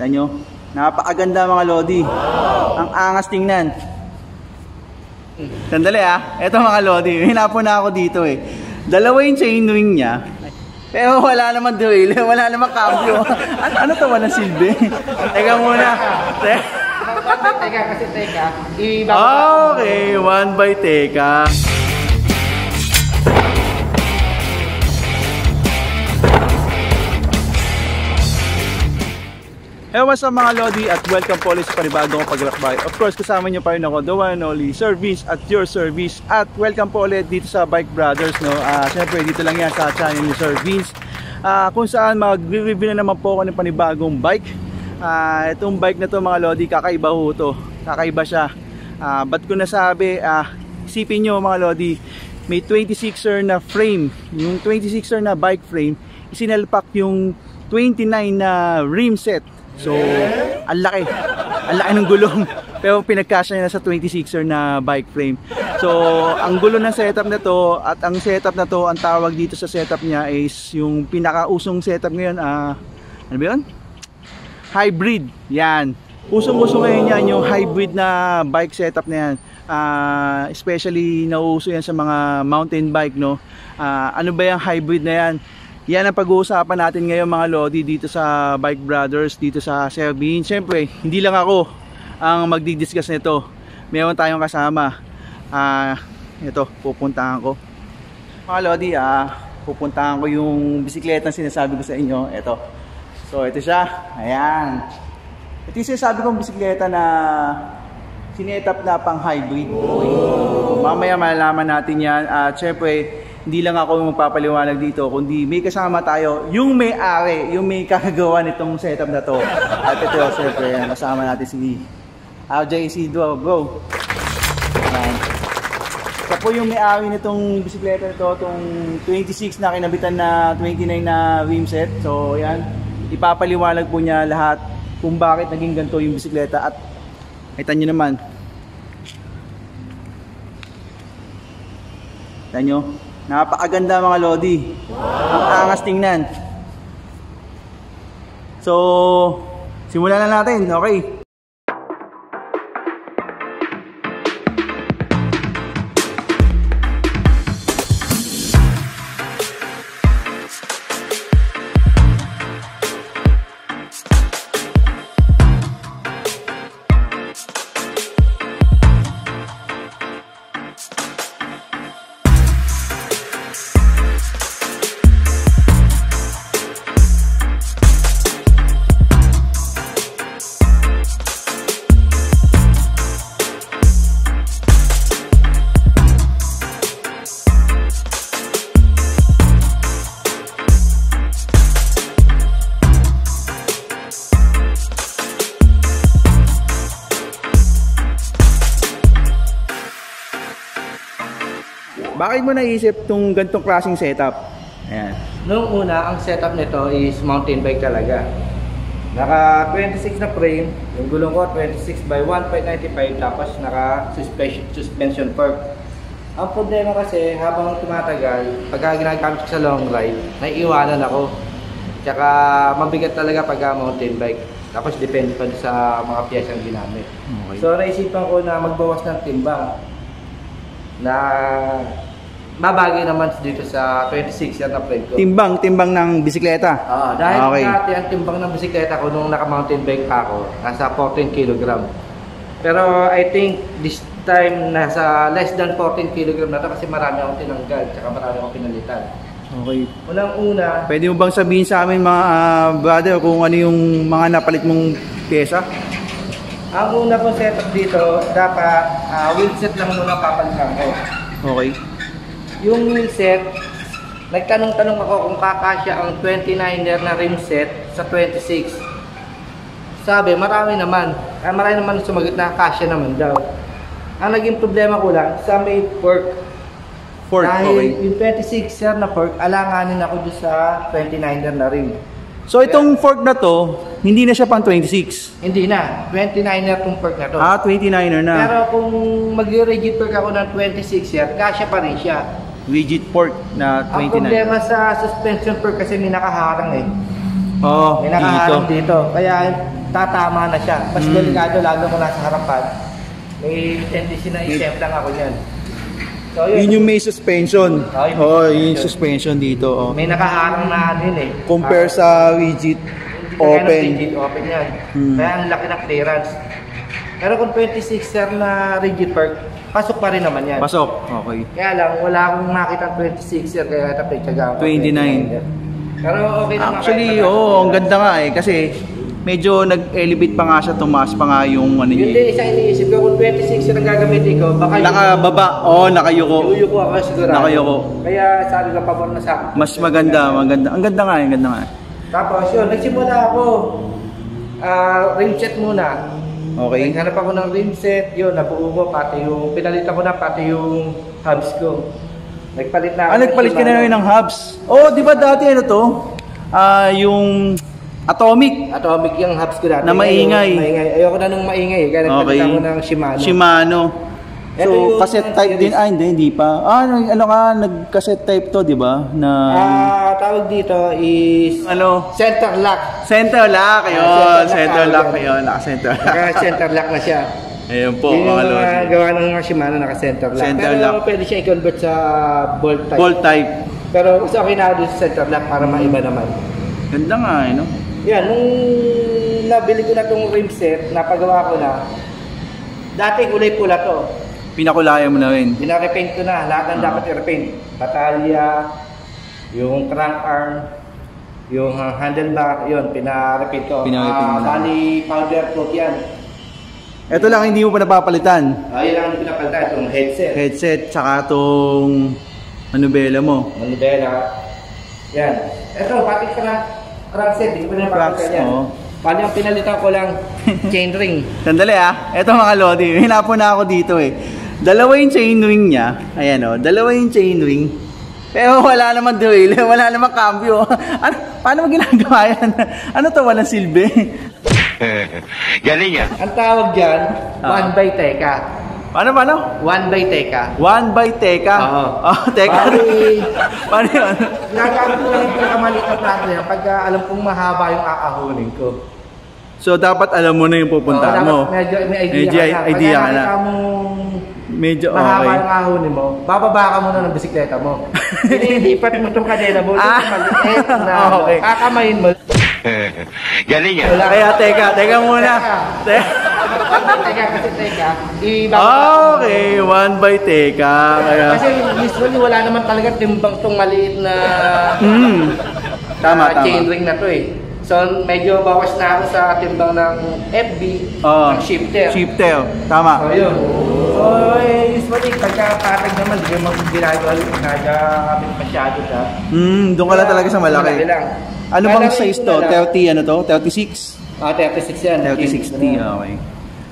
Tignan nyo. Napakaganda mga Lodi. Ang angas tingnan. Sandali Ito mga Lodi. Hinapo na ako dito Dalawa yung chain ring niya. Pero wala naman drill. Wala naman kabyo. Ano to? Walang silbi. Teka muna. Teka. Okay. 1 by teka. What's up mga Lodi at welcome po ulit sa panibagong paglalakbay. Of course kasama nyo pa rin ako, the one and only Service at your service. At welcome po ulit dito sa Bike Brothers Siyempre dito lang yan sa channel ni Service, kung saan mag-review na naman po ako ng panibagong bike. Itong bike na to mga Lodi, kakaiba ho to. Kakaiba siya. Ba't ko nasabi, isipin nyo mga Lodi, may 26er na frame. Yung 26er na bike frame, isinalpak yung 29 na rim set. So, ang laki ng gulong. Pero pinagkasya niya na sa 26er na bike frame. So, ang gulo ng setup na to, at ang setup na to, ang tawag dito sa setup niya is yung pinakausong setup ngayon, ano ba yun? Hybrid. Yan. Usong-usong ngayon yan, yung hybrid na bike setup na yan. Especially nauuso yan sa mga mountain bike, no? Ano ba yung hybrid na yan? Yan ang pag-uusapan natin ngayon mga Lodi dito sa Bike Brothers, dito sa Service. Siyempre, hindi lang ako ang magdi-discuss nito. Meron tayong kasama. Ito, pupuntahan ko. Mga Lodi, pupuntahan ko yung bisikleta na sinasabi ko sa inyo. Ito. So, ito siya. Ayan. Ito yung sinasabi kong bisikleta na sinetap na pang hybrid. Mamaya malalaman natin yan. Siyempre, hindi lang ako magpapaliwanag dito, kundi may kasama tayo, yung may-ari, yung may kakagawa nitong setup na to. At ito, siyempre, kasama natin si RJ Isidro, bro. Ayan. Siya po yung may-ari nitong bisikleta nito, itong 26 na kinabitan na 29 na rim set. So, ayan, ipapaliwanag po niya lahat kung bakit naging ganito yung bisikleta. At kita nyo naman. Kita nyo. Napakaganda mga Lodi. Ang angas tingnan. So, simulan na natin. Okay. Bakit mo naisip itong ganitong klaseng setup? Ayan. Noong una, ang setup nito is mountain bike talaga. Naka 26 na frame, yung gulong ko 26 by 1.95, tapos naka suspension fork. Ang problema kasi, habang tumatagal, pagka ginagamit ko sa long ride, naiiwanan ako. Tsaka mabigat talaga pagka mountain bike. Tapos depende pa sa mga piyesang ginamit. Okay. So naisipan ko na magbawas ng timbang na babagay naman dito sa 26 yan na frame ko. Timbang ng bisikleta? Dahil dati ang timbang ng bisikleta ko nung naka-mountain bike pa ako, nasa 14 kg. Pero I think this time nasa less than 14 kg na ito kasi marami akong tinanggal, tsaka marami akong pinalitan. Okay. Unang-una, pwede mo bang sabihin sa amin mga brother kung ano yung mga napalit mong pyesa? Ang una kong setup dito, dapat wheelset lang muna papalitan ko. Okay. Yung wheelset, nagtanong-tanong ako kung kakasya ang 29er na rim set sa 26. Sabi, marami naman sumagot na kasya naman daw. Ang naging problema ko lang, sa may fork. Dahil okay. Yung 26er na fork, alanganin ako doon sa 29er na rim. So itong fork na to, hindi na siya pang 26? Hindi na. 29er itong fork na to. 29er na. Pero kung mag-rigid fork ako ng 26er, kasya pa rin siya. Rigid fork na 29. Ang problema sa suspension fork kasi may nakaharang eh. Oo, may nakaharang dito. Kaya tatama na siya. Mas delikado lalo mo nasa harapan. May tendency na i-step lang ako niyan. So, yun yung may suspension. Yun yung suspension dito. Oh. May nakaharang na ano yun eh. Compare sa rigid open. Rigid open yan. Kaya ang laki ng clearance. Pero kung 26er na rigid perk, pasok pa rin naman yan. Pasok, okay. Kaya lang, wala akong makita 26er kaya tapitsaga ako. 29. Pero okay naman. Actually, ang ganda nga eh. Kasi medyo nag-elevate pa nga siya, tumaas pa nga yung ano yun din, isang iniisip ko, kung 26 ang gagamitin ko, baka nakababa, nakayuko. Yuyuko ako sigurado. Nakayuko. Kaya sabi ka pabor na sa akin. Mas maganda. Ang ganda nga, ang ganda nga. Tapos yun, nagsimula ako, rim set muna. Okay. Naghanap ako ng rim set, yun, nabuo ko, pati yung, pinalitan ko na pati yung hubs ko. Nagpalit na ako. Nagpalit ka na rin ng hubs? Di ba dati ano to? Yung Atomic yung hubs ko dati. Na maingay. Ayoko na nung maingay. Kaya nagpalit ako ng Shimano. So, cassette type din. Hindi pa. Nag-cassette type to, di ba? Tawag dito is center lock. Center lock, yun. Center lock, yun. Naka-center lock. Naka-center lock na siya. Ayun po, mga lodi. Gawa ng Shimano, naka-center lock. Center lock. Pero pwede siya i-convert sa bolt type. Bolt type. Pero gusto ko na sa center lock para maiba naman. Ganda nga, no? Yan, nung nabili ko na itong rim set, napagawa ko na, dati kulay pula to. Pinakulaya mo na rin? Pinarepaint ko na, lahat ng dapat i-repaint. Batalya, yung crank arm, yung handlebar, yun, pinarepaint ko. Bali, powder coat yan. Ito lang hindi mo pa napapalitan? Yun lang ang pinapalitan, itong headset. Headset, tsaka itong manubela mo. Manubela. Yan. Ito, pati crankset, hindi ko na napapalitan yan. Bali, ang pinalitan ko lang, chain ring. Sandali ito mga lodi, hinapon na ako dito eh. Dalawa yung chain ring niya, ayan dalawa yung chain ring. Pero wala naman drill, wala naman cambio. Paano mo ginagawa yan? Ano to, walang silbi? Galing yan. Ang tawag dyan, 1 by Teka. Paano? 1 by Teka. 1 by Teka? Oo. Teka. Paano yun? Nagamit ko lang yung pinakamaliit na plato yan pagka alam kong mahaba yung aahunin ko. So dapat alam mo na yung pupuntahan mo. Medyo may idea ka na. Pagka medyo mahaba yung ahunin mo, bababa ka muna ng bisikleta mo. Ilipat mo itong kadena mo, maliit na kakamayin mo. Galing yan. Kaya teka muna. Teka. Okay, 1 by Teka. Kasi usually wala naman talaga timbang tong maliit na tama. Chain ring na to eh. So medyo bawas na ako sa timbang ng FB, ng shifter. Shifter, tama. So yun. So usually pagkapatag naman, hindi mo ginagamit masyado siya. Doon ka lang talaga sa malaki. Ano bang size to? 30 ano to? 36? 36 yan. 36T, okay.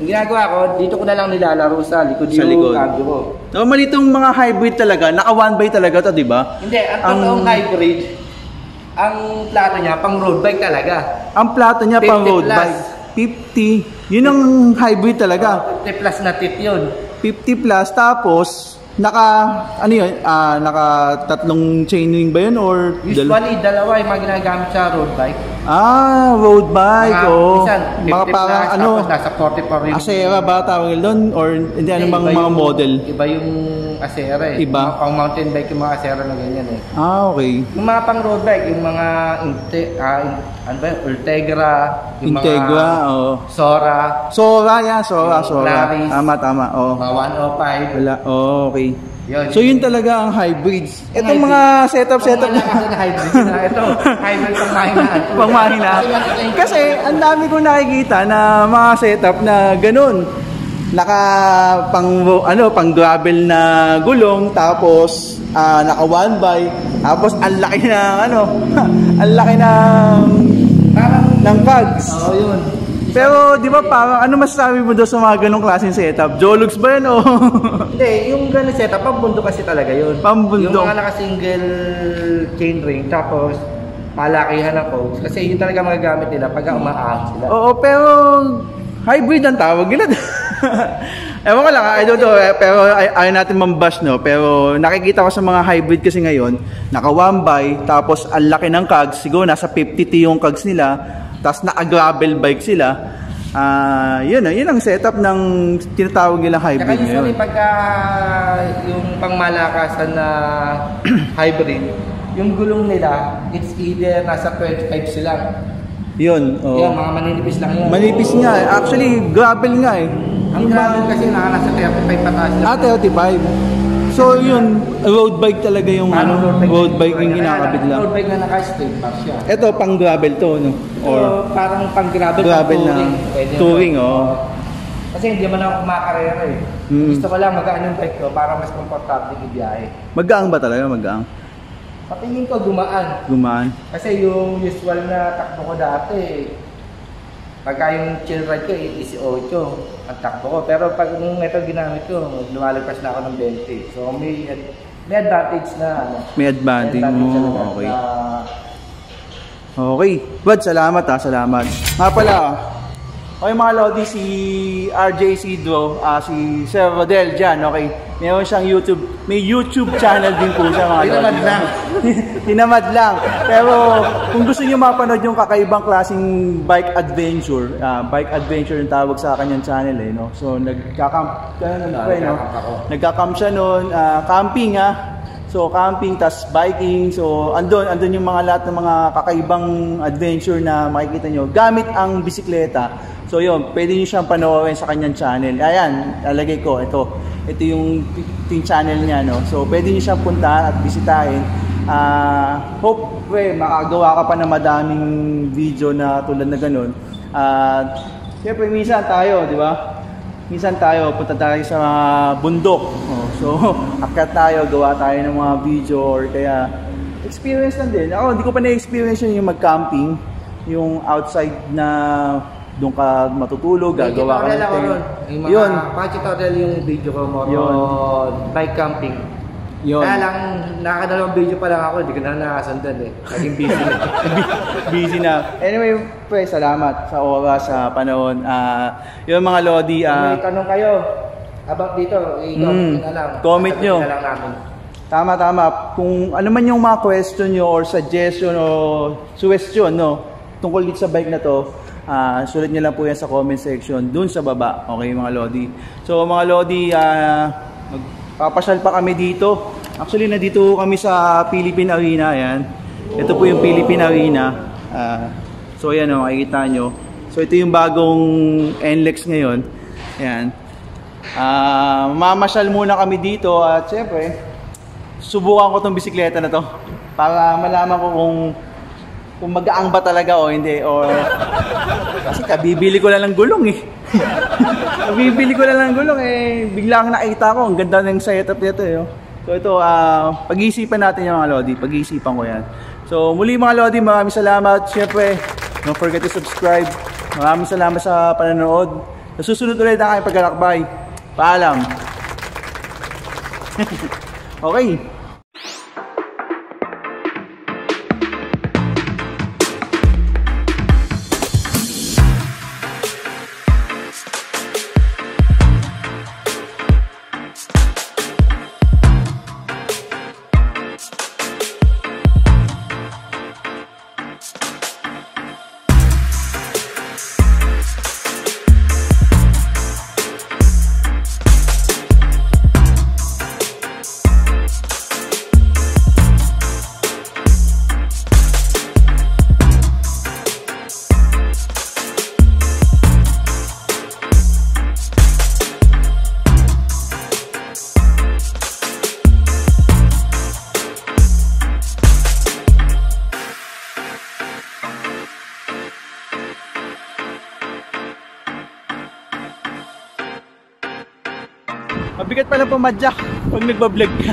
Ang ginagawa ko, dito ko na lang nilalaro sa likod yung cambio ko. Normally itong mga hybrid talaga, naka 1 by talaga to, di ba? Hindi, ang totoong hybrid, ang plato niya, pang road bike talaga. Ang plato niya pang road bike. 50. Yun ang hybrid talaga. 50 plus na tip yun. 50 plus, tapos naka tatlong chain ring ba yun or usually dalawa yung mga ginagamit sa road bike. Road bike. Mga parang plus, nasa 44 yung Acera ba tawag doon or hindi bang mga model? Iba yung Acera eh. Iba? Pang mountain bike yung mga Acera na ganyan eh. Okay. Yung mga pang road bike, yung mga Ultegra, yung Integra, mga Sora. Sora. Tama. Mga 105. Wala. Okay. Yun. So yun talaga ang hybrids. Itong mga setup na hybrid na ito. Hybrid pangmahinaan. Kasi ang dami kong nakikita na mga setup na ganun. Pang gravel na gulong tapos naka 1 by tapos ang laki ng cogs. Yun. Pero di ba parang ano masasabi mo doon sa mga ganong klaseng setup? Jolux ba yan o? Hindi, yung ganong setup, pambundo kasi talaga yun. Pambundo. Yung mga naka-single chain ring, tapos palakihan ng cogs. Kasi yun talaga magagamit nila pag umaahon sila. Oo, pero hybrid ang tawag nila. Ewan ko lang, I don't know, pero ayaw natin mambash, no? Pero nakikita ko sa mga hybrid kasi ngayon, naka 1 by, tapos ang laki ng cogs, siguro nasa 50T yung cogs nila, tas naka-gravel bike sila. Yun ang setup ng tinatawag nilang hybrid Saka ngayon. usually pagka yung pangmalakasan na hybrid, yung gulong nila, it's either nasa 25 sila. Yun, Yan, mga maninipis lang yun. manipis nga eh. Actually, gravel nga eh. Ang gravel kasi nasa 35 pataas lang. 35. So yun, road bike talaga yung road bike yung kinakabit lang. Road bike na naka-straight bar siya. Ito pang gravel to, no? Or parang pang gravel na touring, Kasi hindi man ako kumakarera eh. Gusto ko lang magaan yung bike ko para mas komportable yung biyahe. Magaang ba talaga? Magaang? Sa tingin ko gumaan. Gumaan? Kasi yung usual na takbo ko dati, pagka yung chill ride ko, 18 ang takbo ko. Pero pag nung ito ginamit ko, lumalagpas na ako ng 20. So may advantage na ano. May advantage mo, okay. Okay. Bud, salamat salamat. Nga pala, okay mga Lodi, si RJ Isidro, si Sir Rodel dyan, okay. Meron siyang may YouTube channel din po siya mga Lodi. Tinamad lang. Tinamad lang. Pero kung gusto niyo mapanood yung kakaibang klaseng bike adventure yung tawag sa kanyang channel eh, no. So nagka-camp Nagka-camp siya noon, camping So camping tas biking. So andun yung mga lahat ng mga kakaibang adventure na makikita nyo gamit ang bisikleta. So yun, pwede nyo siyang panoorin sa kanyang channel. Ayan, lalagay ko ito yung channel niya, no. So pwede nyo siyang puntahan at bisitahin. Hope makagawa ka pa ng madaming video na tulad na ganun. Siyempre minsan tayo, di ba? Minsan tayo punta tayo sa bundok. So akyat tayo, gawa tayo ng mga video or kaya experience lang din. Ako hindi ko pa na-experience yung mag-camping, yung outside na doon ka matutulog, gagawa ka ng tent. Yun. Tutorial yung video ko mo bike camping. Yun. Kaya lang, nakakadalawang video pa lang ako, hindi ko na nakasundan eh. Naging busy na. Busy na. Anyway, salamat sa oras, sa panahon. Yung mga Lodi. May tanong kayo about dito, comment nyo. Tama. Kung ano man yung mga question nyo or suggestion o suggestion, no, tungkol dito sa bike na to, sulat nyo lang po yan sa comment section dun sa baba. Okay mga Lodi. So mga Lodi, magpapasyal pa kami dito. Actually nandito kami sa Philippine Arena. Ayan. Ito po yung Philippine Arena. So ayan o, makikita nyo. So ito yung bagong NLEX ngayon. Ayan. Mamasyal muna kami dito at syempre subukan ko tong bisikleta na to para malaman ko kung magaang ba talaga o hindi, or kasi kabibili ko lang ng gulong eh. Kabibili ko lang ng gulong eh, biglang nakita ko ang ganda ng setup nito eh. So ito, pag-iisipan natin yung mga Lodi, pag-iisipan ko yan. So muli mga Lodi, maraming salamat. Siyempre, don't forget to subscribe. Maraming salamat sa panonood. Sa susunod ulit ang aking paglalakbay. Paalam. Okay. Mabigat pala pumadyak pag nagbablog ka.